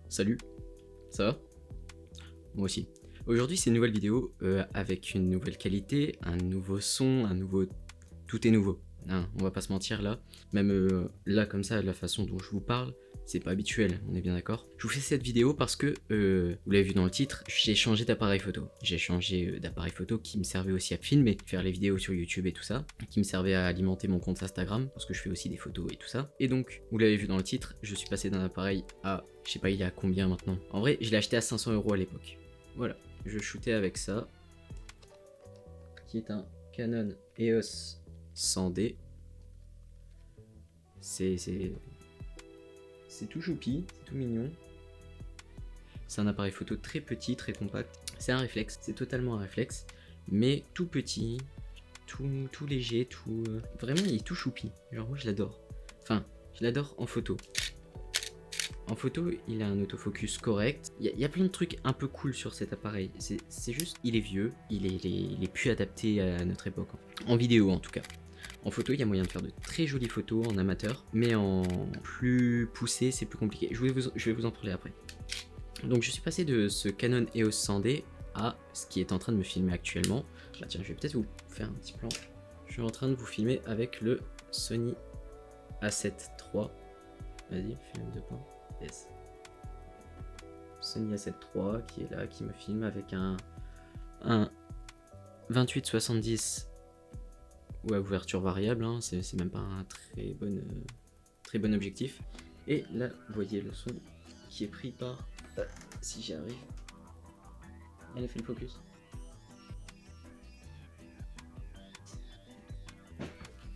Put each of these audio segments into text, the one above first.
Salut, ça va? Moi aussi. Aujourd'hui, c'est une nouvelle vidéo avec une nouvelle qualité, un nouveau son, un nouveau... Tout est nouveau, hein, on va pas se mentir là. Même là, comme ça, la façon dont je vous parle, c'est pas habituel, on est bien d'accord. Je vous fais cette vidéo parce que, vous l'avez vu dans le titre, j'ai changé d'appareil photo. J'ai changé d'appareil photo qui me servait aussi à filmer, faire les vidéos sur YouTube et tout ça, qui me servait à alimenter mon compte Instagram, parce que je fais aussi des photos et tout ça. Et donc, vous l'avez vu dans le titre, je suis passé d'un appareil à, je sais pas il y a combien maintenant. En vrai, je l'ai acheté à 500 € à l'époque. Voilà, je shootais avec ça, qui est un Canon EOS 100D. C'est tout choupi, c'est tout mignon. C'est un appareil photo très petit, très compact. C'est un réflexe, c'est totalement un réflexe, mais tout petit, tout léger, tout... Vraiment, il est tout choupi. Genre, moi, je l'adore. Enfin, je l'adore en photo. En photo, il a un autofocus correct. Il y a plein de trucs un peu cool sur cet appareil. C'est juste, il est vieux, il est plus adapté à notre époque. En vidéo, en tout cas. En photo, il y a moyen de faire de très jolies photos en amateur, mais en plus poussé, c'est plus compliqué. Je vais vous en parler après. Donc, je suis passé de ce Canon EOS 100D à ce qui est en train de me filmer actuellement. Bah tiens, je vais peut-être vous faire un petit plan. Je suis en train de vous filmer avec le Sony A7 III. Vas-y, filme de points. Yes. Sony A7 III qui est là, qui me filme avec un 28-70 ou à ouverture variable, hein, c'est même pas un très bon objectif. Et là, vous voyez le son qui est pris par... si j'y arrive. Elle a fait le focus.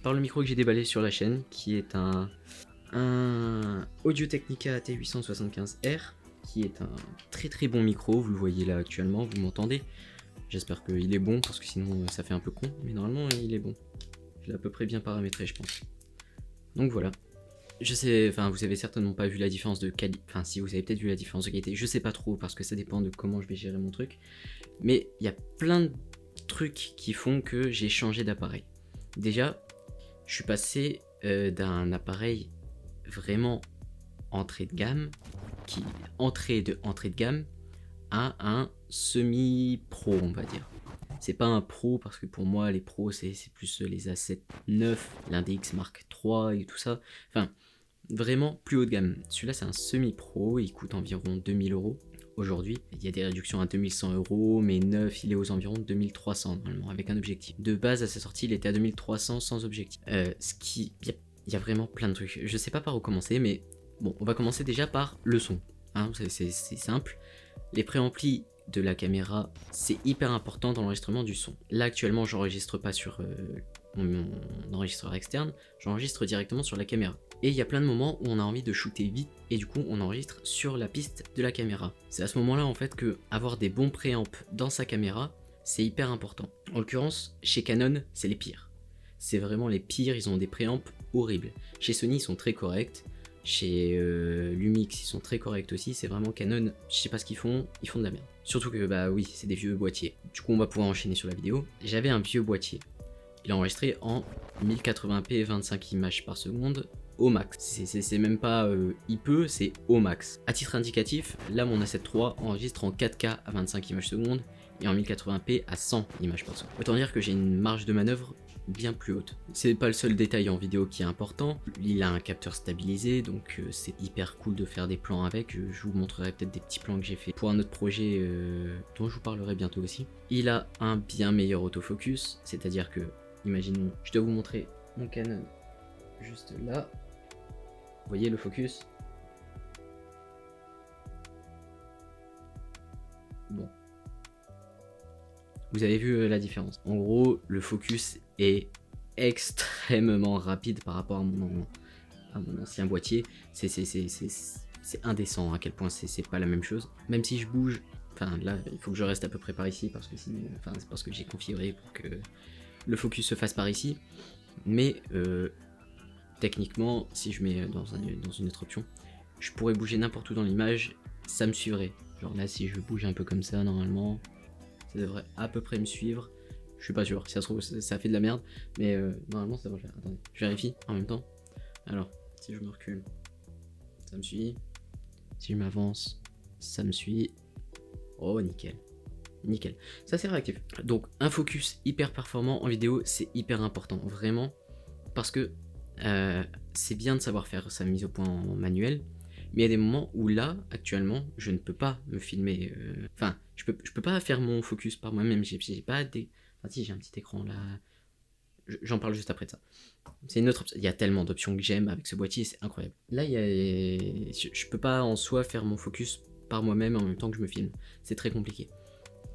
Par le micro que j'ai déballé sur la chaîne, qui est un Audio-Technica AT875R, qui est un très bon micro, vous le voyez là actuellement, vous m'entendez. J'espère qu'il est bon, parce que sinon ça fait un peu con, mais normalement il est bon. Je l'ai à peu près bien paramétré, je pense. Donc voilà. Je sais, enfin vous avez certainement pas vu la différence de qualité, enfin si vous avez peut-être vu la différence de qualité, je sais pas trop, parce que ça dépend de comment je vais gérer mon truc. Mais il y a plein de trucs qui font que j'ai changé d'appareil. Déjà, je suis passé d'un appareil vraiment entrée de gamme, entrée de gamme, à un semi-pro, on va dire. C'est pas un pro parce que pour moi les pros c'est plus les A7 9, l'Index Mark III et tout ça. Enfin, vraiment plus haut de gamme. Celui-là c'est un semi-pro, il coûte environ 2000 €. Aujourd'hui, il y a des réductions à 2100 €, mais neuf il est aux environs de 2300 normalement avec un objectif. De base à sa sortie il était à 2300 sans objectif. Il y a vraiment plein de trucs. Je sais pas par où commencer, mais bon, on va commencer déjà par le son. Hein, c'est simple. Les préamplis de la caméra, c'est hyper important dans l'enregistrement du son. Là actuellement, j'enregistre pas sur mon enregistreur externe, j'enregistre directement sur la caméra. Et il y a plein de moments où on a envie de shooter vite et du coup on enregistre sur la piste de la caméra. C'est à ce moment-là en fait que avoir des bons préamps dans sa caméra, c'est hyper important. En l'occurrence, chez Canon, c'est les pires. C'est vraiment les pires, ils ont des préamps horribles. Chez Sony, ils sont très corrects. Chez Lumix, ils sont très corrects aussi. C'est vraiment Canon, je sais pas ce qu'ils font de la merde. Surtout que, bah oui, c'est des vieux boîtiers. Du coup, on va pouvoir enchaîner sur la vidéo. J'avais un vieux boîtier. Il a enregistré en 1080p 25 images par seconde au max. C'est même pas il peut, c'est au max. À titre indicatif, là, mon A7 III enregistre en 4K à 25 images seconde et en 1080p à 100 images par seconde. Autant dire que j'ai une marge de manœuvre bien plus haute. C'est pas le seul détail en vidéo qui est important, il a un capteur stabilisé, donc c'est hyper cool de faire des plans avec. Je vous montrerai peut-être des petits plans que j'ai fait pour un autre projet dont je vous parlerai bientôt aussi. Il a un bien meilleur autofocus, c'est-à-dire que, imaginons, je dois vous montrer mon Canon juste là. Vous voyez le focus? Bon. Vous avez vu la différence. En gros, le focus est extrêmement rapide par rapport à mon ancien boîtier. C'est indécent à quel point c'est pas la même chose. Même si je bouge, enfin là, il faut que je reste à peu près par ici parce que sinon, enfin c'est parce que j'ai configuré pour que le focus se fasse par ici. Mais techniquement, si je mets dans une autre option, je pourrais bouger n'importe où dans l'image, ça me suivrait. Genre là, si je bouge un peu comme ça, normalement, ça devrait à peu près me suivre. Je suis pas sûr, si ça se trouve ça fait de la merde, mais normalement ça devrait le faire. Attendez, je vérifie en même temps. Alors, si je me recule, ça me suit. Si je m'avance, ça me suit. Oh, nickel. Nickel. Ça c'est réactif. Donc un focus hyper performant en vidéo, c'est hyper important, vraiment. Parce que c'est bien de savoir faire sa mise au point en manuel. Mais il y a des moments où là, actuellement, je ne peux pas me filmer. Enfin, je peux pas faire mon focus par moi-même. J'ai pas des. Enfin, si, j'ai un petit écran là. J'en parle juste après de ça. C'est une autre option. Il y a tellement d'options que j'aime avec ce boîtier, c'est incroyable. Là, je peux pas en soi faire mon focus par moi-même en même temps que je me filme. C'est très compliqué.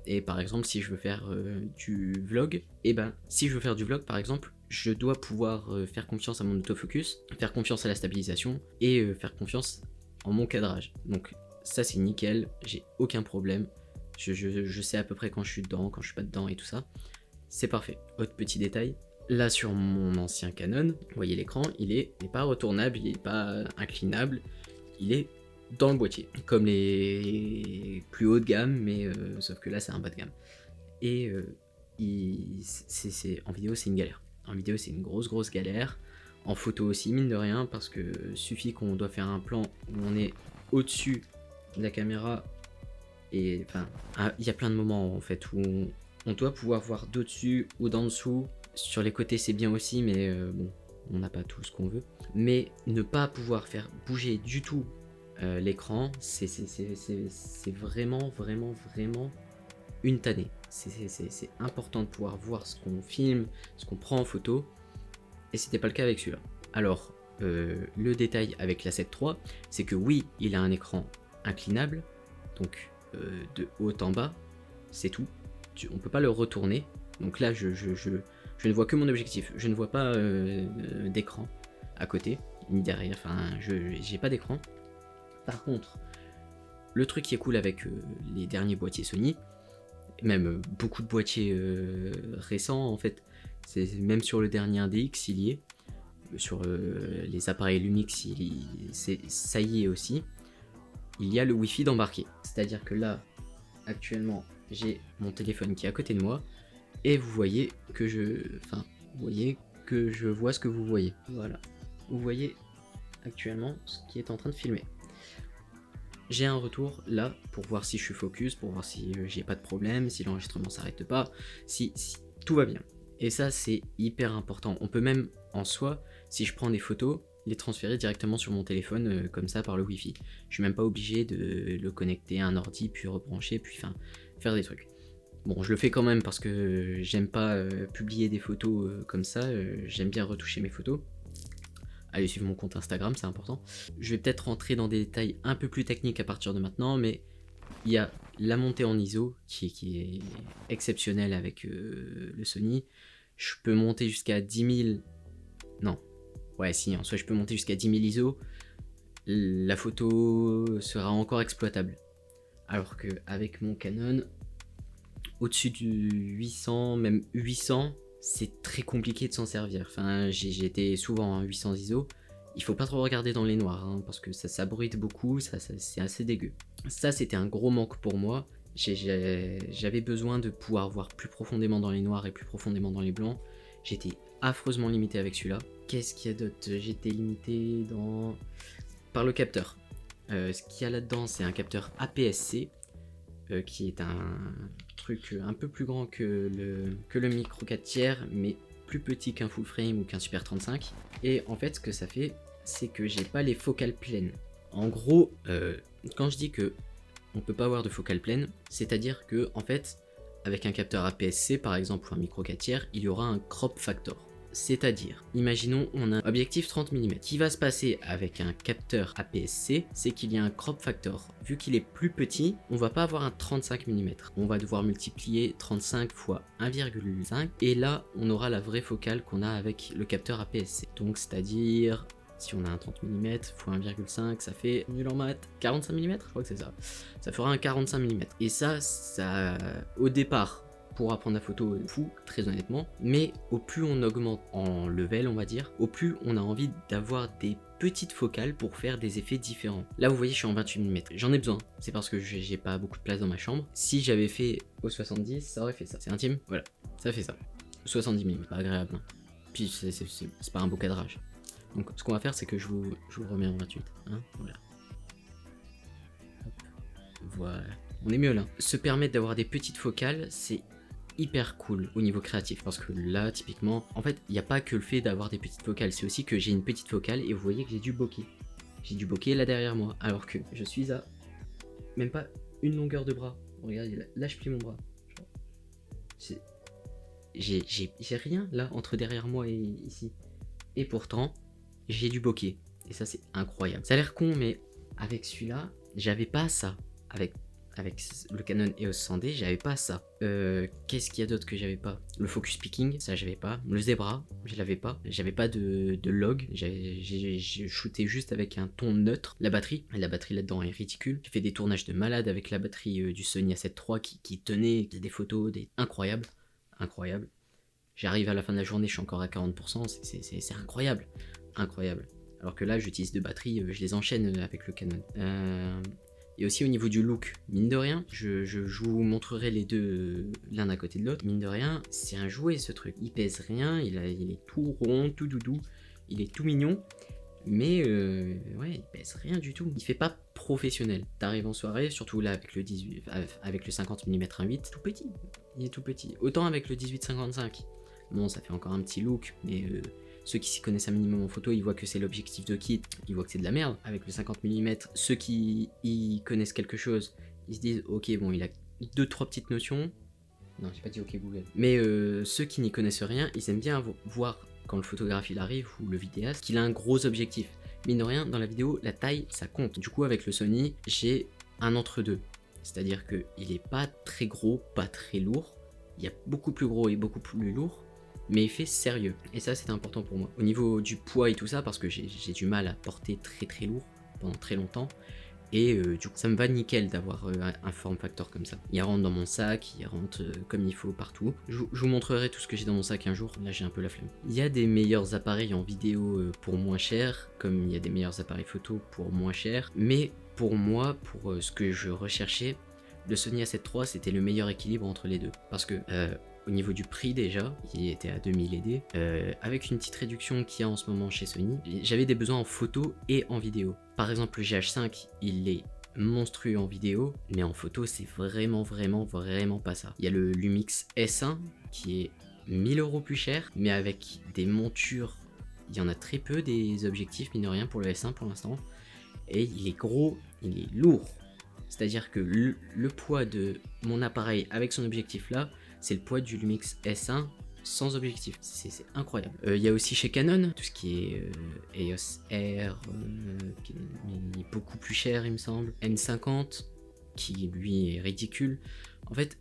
Et par exemple, si je veux faire du vlog, et ben, si je veux faire du vlog, par exemple, je dois pouvoir faire confiance à mon autofocus, faire confiance à la stabilisation et faire confiance en mon cadrage. Donc ça c'est nickel, j'ai aucun problème. Je sais à peu près quand je suis dedans, quand je suis pas dedans et tout ça. C'est parfait. Autre petit détail, là sur mon ancien Canon, vous voyez l'écran, il n'est pas retournable, il n'est pas inclinable, il est dans le boîtier, comme les plus hauts de gamme, mais sauf que là c'est un bas de gamme. Et en vidéo c'est une galère. En vidéo c'est une grosse galère. En photo aussi, mine de rien, parce que suffit qu'on doit faire un plan où on est au-dessus de la caméra. Et enfin, il y a plein de moments en fait où on doit pouvoir voir d'au-dessus ou d'en dessous. Sur les côtés c'est bien aussi, mais bon, on n'a pas tout ce qu'on veut. Mais ne pas pouvoir faire bouger du tout l'écran, c'est vraiment une tannée. C'est important de pouvoir voir ce qu'on filme, ce qu'on prend en photo, et c'était pas le cas avec celui-là. Alors, le détail avec la 7 III, c'est que oui, il a un écran inclinable, donc de haut en bas, c'est tout. On peut pas le retourner, donc là je ne vois que mon objectif, je ne vois pas d'écran à côté, ni derrière, enfin j'ai pas d'écran. Par contre, le truc qui est cool avec les derniers boîtiers Sony, même beaucoup de boîtiers récents en fait, c'est même sur le dernier 1DX il y est, sur les appareils Lumix ça y est aussi, il y a le Wi-Fi d'embarqué. C'est-à-dire que là, actuellement, j'ai mon téléphone qui est à côté de moi, et vous voyez que je vois ce que vous voyez. Voilà, vous voyez actuellement ce qui est en train de filmer. J'ai un retour là pour voir si je suis focus, pour voir si j'ai pas de problème, si l'enregistrement s'arrête pas, si tout va bien. Et ça c'est hyper important. On peut même en soi, si je prends des photos, les transférer directement sur mon téléphone comme ça par le Wi-Fi. Je suis même pas obligé de le connecter à un ordi, puis rebrancher, puis faire des trucs. Bon, je le fais quand même parce que j'aime pas publier des photos comme ça, j'aime bien retoucher mes photos. Allez suivre mon compte Instagram, c'est important. Je vais peut-être rentrer dans des détails un peu plus techniques à partir de maintenant, mais il y a la montée en ISO qui est exceptionnelle avec le Sony. Je peux monter jusqu'à 10 000... Non. Ouais, si, en soi, je peux monter jusqu'à 10 000 ISO. La photo sera encore exploitable. Alors qu'avec mon Canon, au-dessus du 800, même 800... c'est très compliqué de s'en servir. Enfin, j'ai été souvent à 800 ISO. Il faut pas trop regarder dans les noirs, hein, parce que ça bruite beaucoup, c'est assez dégueu. Ça, c'était un gros manque pour moi. J'avais besoin de pouvoir voir plus profondément dans les noirs et plus profondément dans les blancs. J'étais affreusement limité avec celui-là. Qu'est-ce qu'il y a d'autre? J'étais limité par le capteur. Ce qu'il y a là-dedans, c'est un capteur APS-C, qui est un truc un peu plus grand que le micro 4 tiers, mais plus petit qu'un full frame ou qu'un Super 35. Et en fait, ce que ça fait, c'est que j'ai pas les focales pleines. En gros, quand je dis que on peut pas avoir de focale pleine, c'est-à-dire que en fait, avec un capteur APS-C par exemple ou un micro 4 tiers, il y aura un crop factor. C'est-à-dire, imaginons on a un objectif 30 mm. Ce qui va se passer avec un capteur APS-C, c'est qu'il y a un crop factor. Vu qu'il est plus petit, on va pas avoir un 35 mm. On va devoir multiplier 35 fois 1,5 et là on aura la vraie focale qu'on a avec le capteur APS-C. Donc c'est-à-dire, si on a un 30 mm fois 1,5, ça fait, nul en maths, 45 mm, je crois que c'est ça. Ça fera un 45 mm. Et ça au départ, pour apprendre la photo, fou, très honnêtement, mais au plus on augmente en level, on va dire, au plus on a envie d'avoir des petites focales pour faire des effets différents. Là vous voyez, je suis en 28 mm, j'en ai besoin, c'est parce que j'ai pas beaucoup de place dans ma chambre. Si j'avais fait au 70, ça aurait fait ça. C'est intime, voilà, ça fait ça. 70 mm, pas agréable, hein. Puis c'est pas un beau cadrage. Donc ce qu'on va faire, c'est que je vous remets en 28, hein, voilà. voit, on est mieux là. Se permettre d'avoir des petites focales, c'est hyper cool au niveau créatif, parce que là typiquement, en fait il n'y a pas que le fait d'avoir des petites focales, c'est aussi que j'ai une petite focale et vous voyez que j'ai du bokeh. J'ai du bokeh là derrière moi, alors que je suis à même pas une longueur de bras. Regardez, là je plie mon bras. J'ai rien là entre derrière moi et ici. Et pourtant, j'ai du bokeh. Et ça, c'est incroyable. Ça a l'air con, mais avec celui-là, j'avais pas ça. Avec le Canon EOS 100D, j'avais pas ça. Qu'est-ce qu'il y a d'autre que j'avais pas? Le focus picking, ça j'avais pas. Le zebra, je l'avais pas. J'avais pas de log. J'ai shooté juste avec un ton neutre. La batterie là-dedans est ridicule. J'ai fait des tournages de malade avec la batterie du Sony A7 III qui tenait des photos incroyables. Incroyable. J'arrive à la fin de la journée, je suis encore à 40%, c'est incroyable. Incroyable. Alors que là, j'utilise deux batteries, je les enchaîne avec le Canon. Et aussi au niveau du look, mine de rien, je vous montrerai les deux l'un à côté de l'autre. Mine de rien, c'est un jouet ce truc. Il pèse rien, il est tout rond, tout doudou, il est tout mignon. Mais ouais, il pèse rien du tout. Il fait pas professionnel. T'arrives en soirée, surtout là avec le 18, avec le 50 mm 1.8, tout petit. Il est tout petit. Autant avec le 18-55. Bon, ça fait encore un petit look, mais ceux qui s'y connaissent un minimum en photo, ils voient que c'est l'objectif de kit, ils voient que c'est de la merde. Avec le 50 mm, ceux qui y connaissent quelque chose, ils se disent ok, bon, il a 2-3 petites notions. Non, j'ai pas dit ok Google. Mais ceux qui n'y connaissent rien, ils aiment bien voir quand le photographe il arrive ou le vidéaste qu'il a un gros objectif. Mine de rien, dans la vidéo, la taille ça compte. Du coup, avec le Sony, j'ai un entre-deux. C'est-à-dire qu'il est pas très gros, pas très lourd. Il y a beaucoup plus gros et beaucoup plus lourd, mais il fait sérieux. Et ça, c'est important pour moi. Au niveau du poids et tout ça, parce que j'ai du mal à porter très très lourd pendant très longtemps. Et du coup, ça me va nickel d'avoir un form factor comme ça. Il rentre dans mon sac, il rentre comme il faut partout. Je vous montrerai tout ce que j'ai dans mon sac un jour. Là, j'ai un peu la flemme. Il y a des meilleurs appareils en vidéo pour moins cher, comme il y a des meilleurs appareils photo pour moins cher. Mais pour moi, pour ce que je recherchais, le Sony A7 III, c'était le meilleur équilibre entre les deux. Parce que au niveau du prix déjà, il était à 2000 ED, avec une petite réduction qu'il y a en ce moment chez Sony, j'avais des besoins en photo et en vidéo. Par exemple, le GH5, il est monstrueux en vidéo, mais en photo, c'est vraiment pas ça. Il y a le Lumix S1 qui est 1000 € plus cher, mais avec des montures, il y en a très peu des objectifs, mine de rien, pour le S1 pour l'instant. Et il est gros, il est lourd. C'est-à-dire que le poids de mon appareil avec son objectif là, c'est le poids du Lumix S1 sans objectif. C'est incroyable. Il y a aussi chez Canon, tout ce qui est EOS R, qui est beaucoup plus cher il me semble. N50, qui lui est ridicule. En fait,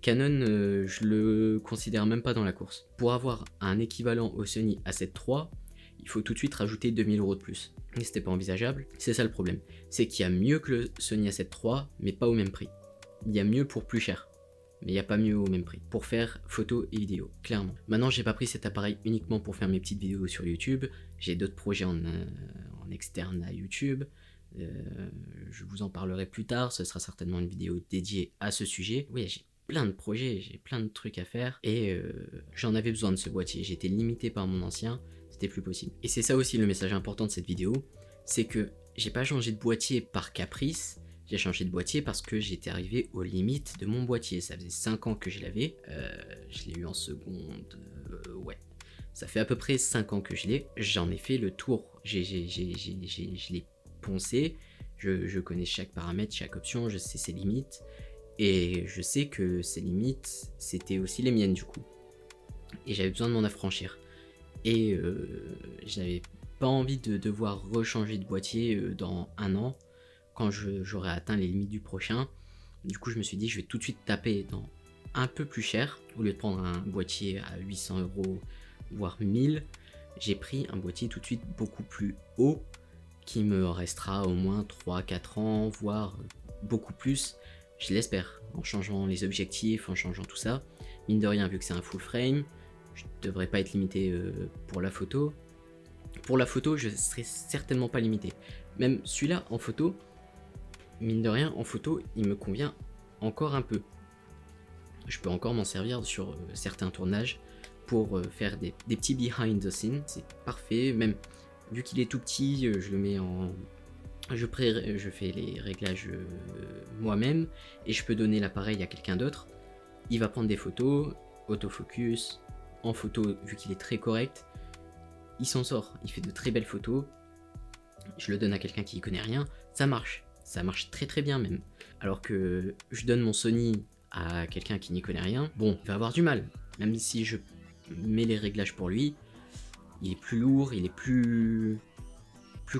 Canon, je le considère même pas dans la course. Pour avoir un équivalent au Sony A7 III, il faut tout de suite rajouter 2000 € de plus. Et c'était pas envisageable. C'est ça le problème. C'est qu'il y a mieux que le Sony A7 III, mais pas au même prix. Il y a mieux pour plus cher, mais il n'y a pas mieux au même prix. Pour faire photo et vidéo, clairement. Maintenant, j'ai pas pris cet appareil uniquement pour faire mes petites vidéos sur YouTube. J'ai d'autres projets en externe à YouTube. Je vous en parlerai plus tard. Ce sera certainement une vidéo dédiée à ce sujet. Oui, j'ai plein de projets, j'ai plein de trucs à faire. Et j'en avais besoin de ce boîtier. J'étais limité par mon ancien. C'était plus possible. Et c'est ça aussi le message important de cette vidéo. C'est que j'ai pas changé de boîtier par caprice. J'ai changé de boîtier parce que j'étais arrivé aux limites de mon boîtier. Ça faisait 5 ans que je l'avais. Je l'ai eu en seconde. Ouais. Ça fait à peu près 5 ans que je l'ai. J'en ai fait le tour. Je l'ai poncé. Je connais chaque paramètre, chaque option. Je sais ses limites. Et je sais que ces limites, c'était aussi les miennes du coup. Et j'avais besoin de m'en affranchir. Et je n'avais pas envie de devoir rechanger de boîtier dans 1 an. Quand j'aurai atteint les limites du prochain. Du coup, je me suis dit, je vais tout de suite taper dans un peu plus cher. Au lieu de prendre un boîtier à 800 €, voire 1000, j'ai pris un boîtier tout de suite beaucoup plus haut, qui me restera au moins 3-4 ans, voire beaucoup plus, je l'espère, en changeant les objectifs, en changeant tout ça. Mine de rien, vu que c'est un full frame, je ne devrais pas être limité pour la photo. Pour la photo, je ne serai certainement pas limité. Même celui-là, en photo, mine de rien, en photo, il me convient encore un peu. Je peux encore m'en servir sur certains tournages pour faire des petits behind the scenes. C'est parfait, même vu qu'il est tout petit, je le mets en... Je fais les réglages moi-même et je peux donner l'appareil à quelqu'un d'autre. Il va prendre des photos, autofocus, en photo vu qu'il est très correct. Il s'en sort, il fait de très belles photos. Je le donne à quelqu'un qui y connaît rien, ça marche très très bien même. Alors que je donne mon Sony à quelqu'un qui n'y connaît rien, bon, il va avoir du mal. Même si je mets les réglages pour lui, il est plus lourd, il est plus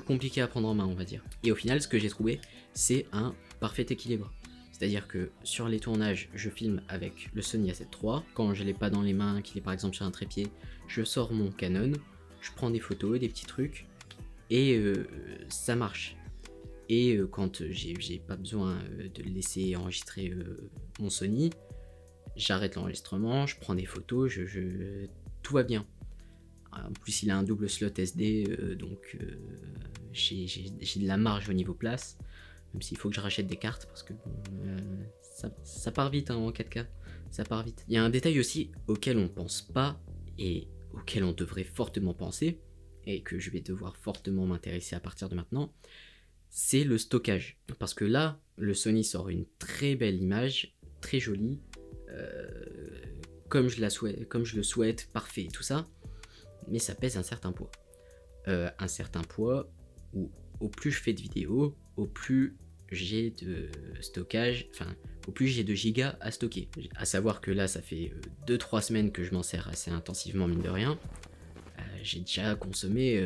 compliqué à prendre en main, on va dire. Et au final, ce que j'ai trouvé, c'est un parfait équilibre. C'est-à-dire que sur les tournages, je filme avec le Sony A7 III. Quand je l'ai pas dans les mains, qu'il est par exemple sur un trépied, je sors mon Canon, je prends des photos, des petits trucs, et ça marche. Et quand j'ai pas besoin de laisser enregistrer mon Sony, j'arrête l'enregistrement, je prends des photos, tout va bien. En plus, il a un double slot SD, donc j'ai de la marge au niveau place, même s'il faut que je rachète des cartes parce que ça part vite hein, en 4K, ça part vite. Il y a un détail aussi auquel on pense pas et auquel on devrait fortement penser, et que je vais devoir fortement m'intéresser à partir de maintenant, c'est le stockage. Parce que là, le Sony sort une très belle image, très jolie, comme je le souhaite, parfait et tout ça, mais ça pèse un certain poids. Un certain poids où au plus je fais de vidéos, au plus j'ai de stockage, enfin au plus j'ai de gigas à stocker. À savoir que là ça fait 2-3 semaines que je m'en sers assez intensivement mine de rien. J'ai déjà consommé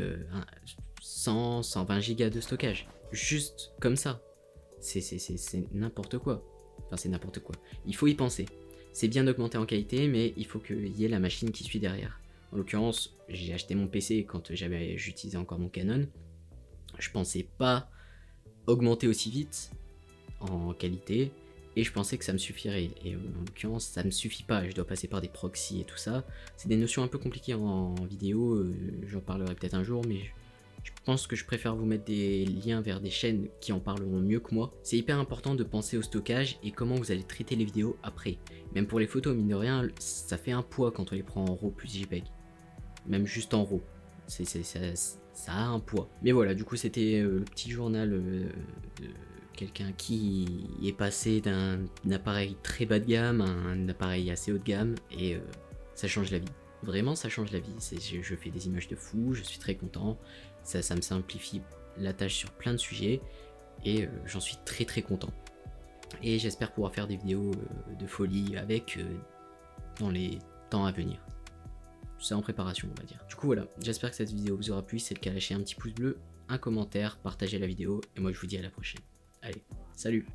100-120 gigas de stockage. Juste comme ça. C'est n'importe quoi. Enfin c'est n'importe quoi. Il faut y penser. C'est bien d'augmenter en qualité, mais il faut qu'il y ait la machine qui suit derrière. En l'occurrence, j'ai acheté mon PC quand j'utilisais encore mon Canon. Je pensais pas augmenter aussi vite en qualité, et je pensais que ça me suffirait. Et en l'occurrence, ça me suffit pas. Je dois passer par des proxys et tout ça. C'est des notions un peu compliquées en vidéo. J'en parlerai peut-être un jour, mais je pense que je préfère vous mettre des liens vers des chaînes qui en parleront mieux que moi. C'est hyper important de penser au stockage et comment vous allez traiter les vidéos après. Même pour les photos, mine de rien, ça fait un poids quand on les prend en RAW plus JPEG. Même juste en RAW. Ça a un poids. Mais voilà, du coup c'était le petit journal de quelqu'un qui est passé d'un appareil très bas de gamme à un appareil assez haut de gamme, et ça change la vie. Vraiment ça change la vie. Je fais des images de fou, je suis très content, ça me simplifie la tâche sur plein de sujets, et j'en suis très très content. Et j'espère pouvoir faire des vidéos de folie avec dans les temps à venir. C'est en préparation on va dire. Du coup voilà, j'espère que cette vidéo vous aura plu. Si c'est le cas, lâchez un petit pouce bleu, un commentaire, partagez la vidéo, et moi je vous dis à la prochaine. Allez, salut!